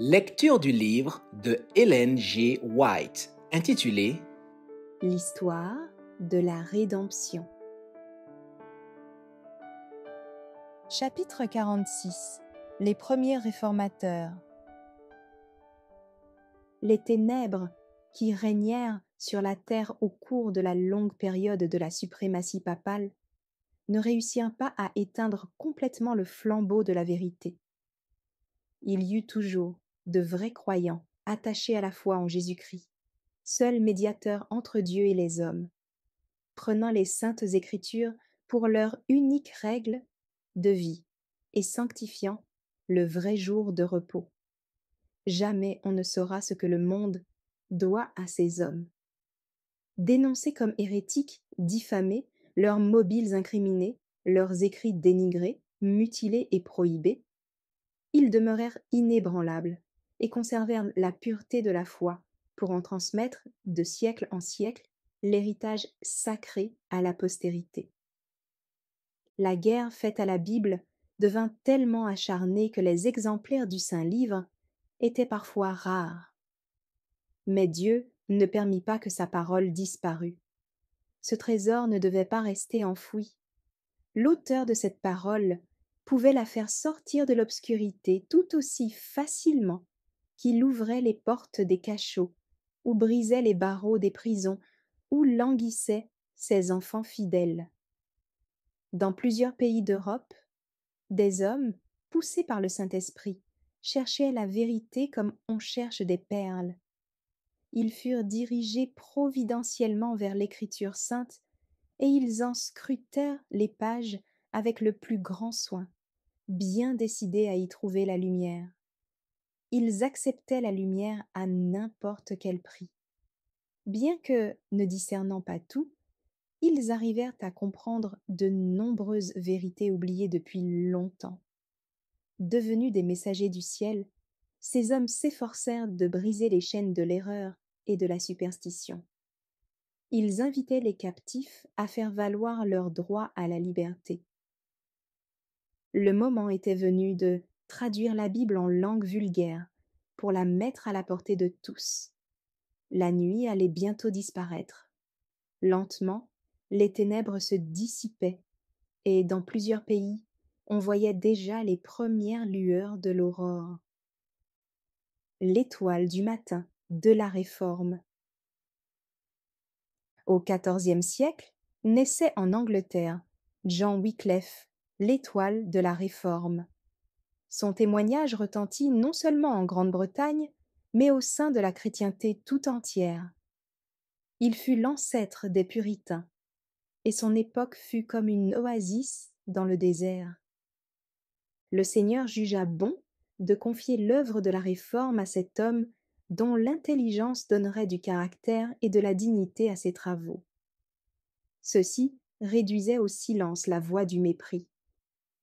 Lecture du livre de Ellen G. White, intitulé L'histoire de la rédemption. Chapitre 46. Les premiers réformateurs. Les ténèbres qui régnèrent sur la terre au cours de la longue période de la suprématie papale ne réussirent pas à éteindre complètement le flambeau de la vérité. Il y eut toujours de vrais croyants attachés à la foi en Jésus-Christ, seul médiateur entre Dieu et les hommes, prenant les saintes Écritures pour leur unique règle de vie et sanctifiant le vrai jour de repos. Jamais on ne saura ce que le monde doit à ces hommes. Dénoncés comme hérétiques, diffamés, leurs mobiles incriminés, leurs écrits dénigrés, mutilés et prohibés, ils demeurèrent inébranlables et conservèrent la pureté de la foi pour en transmettre de siècle en siècle l'héritage sacré à la postérité. La guerre faite à la Bible devint tellement acharnée que les exemplaires du Saint-Livre étaient parfois rares. Mais Dieu ne permit pas que sa parole disparût. Ce trésor ne devait pas rester enfoui. L'auteur de cette parole pouvait la faire sortir de l'obscurité tout aussi facilement qu'il ouvrait les portes des cachots, ou brisait les barreaux des prisons, ou languissait ses enfants fidèles. Dans plusieurs pays d'Europe, des hommes, poussés par le Saint-Esprit, cherchaient la vérité comme on cherche des perles. Ils furent dirigés providentiellement vers l'Écriture sainte, et ils en scrutèrent les pages avec le plus grand soin, bien décidés à y trouver la lumière. Ils acceptaient la lumière à n'importe quel prix. Bien que, ne discernant pas tout, ils arrivèrent à comprendre de nombreuses vérités oubliées depuis longtemps. Devenus des messagers du ciel, ces hommes s'efforcèrent de briser les chaînes de l'erreur et de la superstition. Ils invitaient les captifs à faire valoir leur droit à la liberté. Le moment était venu de traduire la Bible en langue vulgaire pour la mettre à la portée de tous. La nuit allait bientôt disparaître. Lentement, les ténèbres se dissipaient et dans plusieurs pays, on voyait déjà les premières lueurs de l'aurore. L'étoile du matin de la Réforme. Au XIVe siècle, naissait en Angleterre John Wycliffe, l'étoile de la Réforme. Son témoignage retentit non seulement en Grande-Bretagne, mais au sein de la chrétienté tout entière. Il fut l'ancêtre des puritains, et son époque fut comme une oasis dans le désert. Le Seigneur jugea bon de confier l'œuvre de la Réforme à cet homme dont l'intelligence donnerait du caractère et de la dignité à ses travaux. Ceci réduisait au silence la voix du mépris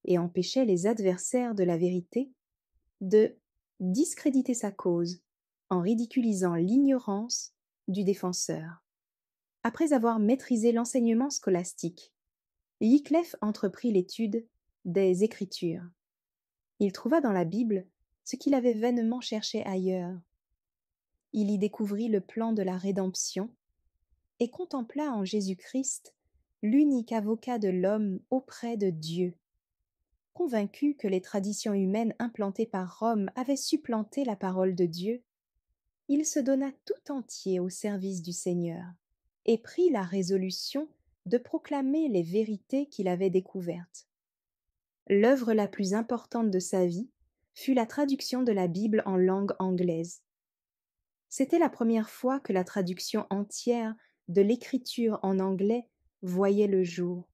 et empêchait les adversaires de la vérité de discréditer sa cause en ridiculisant l'ignorance du défenseur. Après avoir maîtrisé l'enseignement scolastique, Wycliffe entreprit l'étude des Écritures. Il trouva dans la Bible ce qu'il avait vainement cherché ailleurs. Il y découvrit le plan de la rédemption et contempla en Jésus-Christ l'unique avocat de l'homme auprès de Dieu. Convaincu que les traditions humaines implantées par Rome avaient supplanté la parole de Dieu, il se donna tout entier au service du Seigneur et prit la résolution de proclamer les vérités qu'il avait découvertes. L'œuvre la plus importante de sa vie fut la traduction de la Bible en langue anglaise. C'était la première fois que la traduction entière de l'écriture en anglais voyait le jour.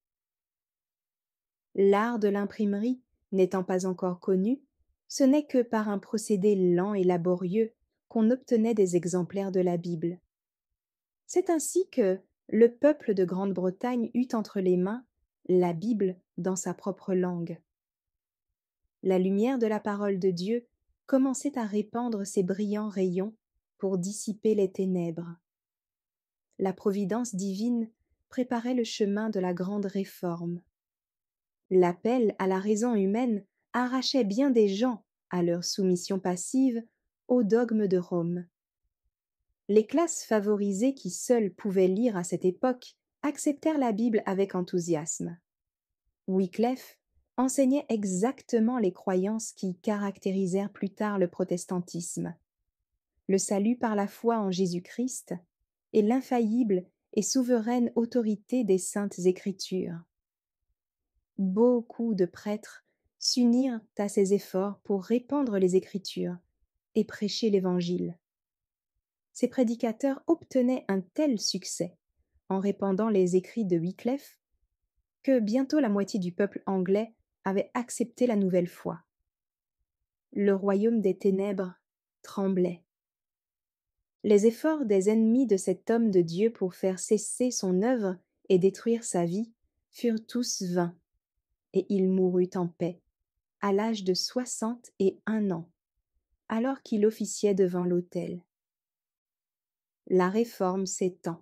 L'art de l'imprimerie n'étant pas encore connu, ce n'est que par un procédé lent et laborieux qu'on obtenait des exemplaires de la Bible. C'est ainsi que le peuple de Grande-Bretagne eut entre les mains la Bible dans sa propre langue. La lumière de la parole de Dieu commençait à répandre ses brillants rayons pour dissiper les ténèbres. La providence divine préparait le chemin de la grande réforme. L'appel à la raison humaine arrachait bien des gens à leur soumission passive au dogme de Rome. Les classes favorisées qui seules pouvaient lire à cette époque acceptèrent la Bible avec enthousiasme. Wycliffe enseignait exactement les croyances qui caractérisèrent plus tard le protestantisme: le salut par la foi en Jésus-Christ et l'infaillible et souveraine autorité des saintes Écritures. Beaucoup de prêtres s'unirent à ces efforts pour répandre les Écritures et prêcher l'Évangile. Ces prédicateurs obtenaient un tel succès en répandant les écrits de Wycliffe que bientôt la moitié du peuple anglais avait accepté la nouvelle foi. Le royaume des ténèbres tremblait. Les efforts des ennemis de cet homme de Dieu pour faire cesser son œuvre et détruire sa vie furent tous vains, et il mourut en paix, à l'âge de 61 ans, alors qu'il officiait devant l'autel. La Réforme s'étend.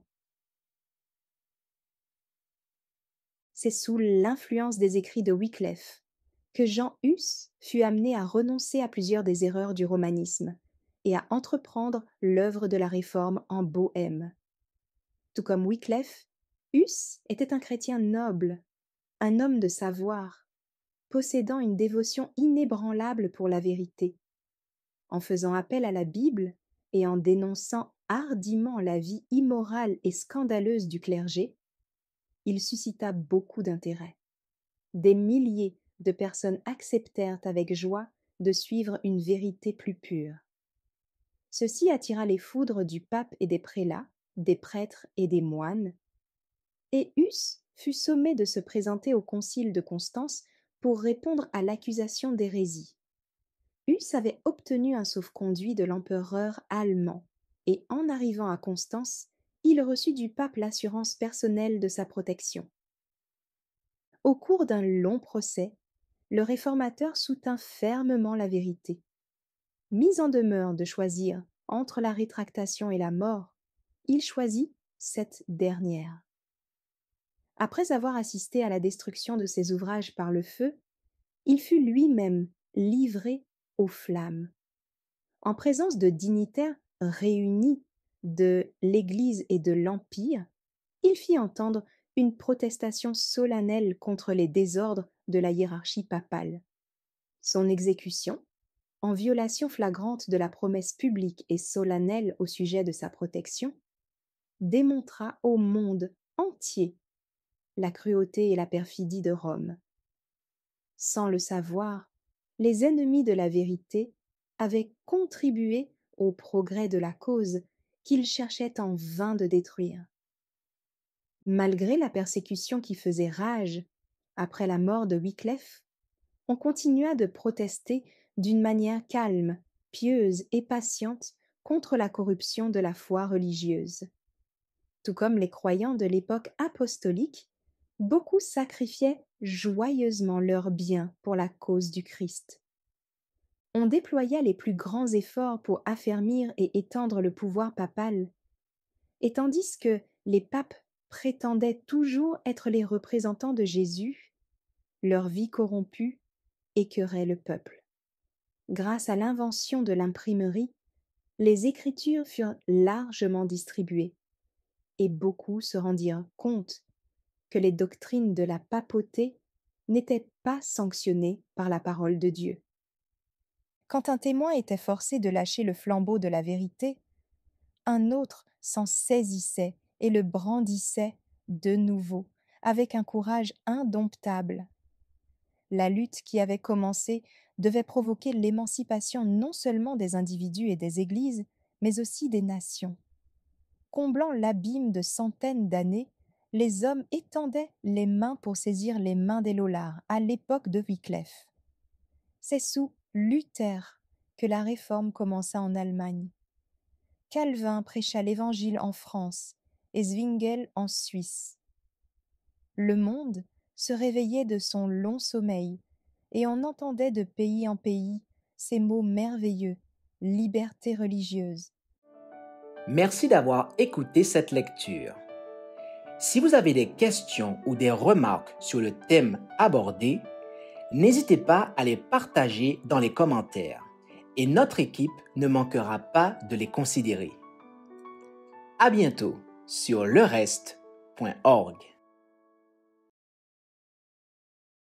C'est sous l'influence des écrits de Wycliffe que Jean Hus fut amené à renoncer à plusieurs des erreurs du romanisme et à entreprendre l'œuvre de la Réforme en Bohême. Tout comme Wycliffe, Hus était un chrétien noble, un homme de savoir, possédant une dévotion inébranlable pour la vérité. En faisant appel à la Bible et en dénonçant hardiment la vie immorale et scandaleuse du clergé, il suscita beaucoup d'intérêt. Des milliers de personnes acceptèrent avec joie de suivre une vérité plus pure. Ceci attira les foudres du pape et des prélats, des prêtres et des moines, et Hus fut sommé de se présenter au concile de Constance pour répondre à l'accusation d'hérésie. Hus avait obtenu un sauf-conduit de l'empereur allemand, et en arrivant à Constance, il reçut du pape l'assurance personnelle de sa protection. Au cours d'un long procès, le réformateur soutint fermement la vérité. Mis en demeure de choisir entre la rétractation et la mort, il choisit cette dernière. Après avoir assisté à la destruction de ses ouvrages par le feu, il fut lui-même livré aux flammes. En présence de dignitaires réunis de l'Église et de l'Empire, il fit entendre une protestation solennelle contre les désordres de la hiérarchie papale. Son exécution, en violation flagrante de la promesse publique et solennelle au sujet de sa protection, démontra au monde entier la cruauté et la perfidie de Rome. Sans le savoir, les ennemis de la vérité avaient contribué au progrès de la cause qu'ils cherchaient en vain de détruire. Malgré la persécution qui faisait rage après la mort de Wycliffe, on continua de protester d'une manière calme, pieuse et patiente contre la corruption de la foi religieuse. Tout comme les croyants de l'époque apostolique, beaucoup sacrifiaient joyeusement leurs biens pour la cause du Christ. On déploya les plus grands efforts pour affermir et étendre le pouvoir papal, et tandis que les papes prétendaient toujours être les représentants de Jésus, leur vie corrompue écœurait le peuple. Grâce à l'invention de l'imprimerie, les Écritures furent largement distribuées, et beaucoup se rendirent compte que les doctrines de la papauté n'étaient pas sanctionnées par la parole de Dieu. Quand un témoin était forcé de lâcher le flambeau de la vérité, un autre s'en saisissait et le brandissait de nouveau, avec un courage indomptable. La lutte qui avait commencé devait provoquer l'émancipation non seulement des individus et des églises, mais aussi des nations. Comblant l'abîme de centaines d'années, les hommes étendaient les mains pour saisir les mains des Lollards à l'époque de Wycliffe. C'est sous Luther que la réforme commença en Allemagne. Calvin prêcha l'Évangile en France et Zwingli en Suisse. Le monde se réveillait de son long sommeil et on entendait de pays en pays ces mots merveilleux: liberté religieuse. Merci d'avoir écouté cette lecture. Si vous avez des questions ou des remarques sur le thème abordé, n'hésitez pas à les partager dans les commentaires et notre équipe ne manquera pas de les considérer. À bientôt sur lereste.org.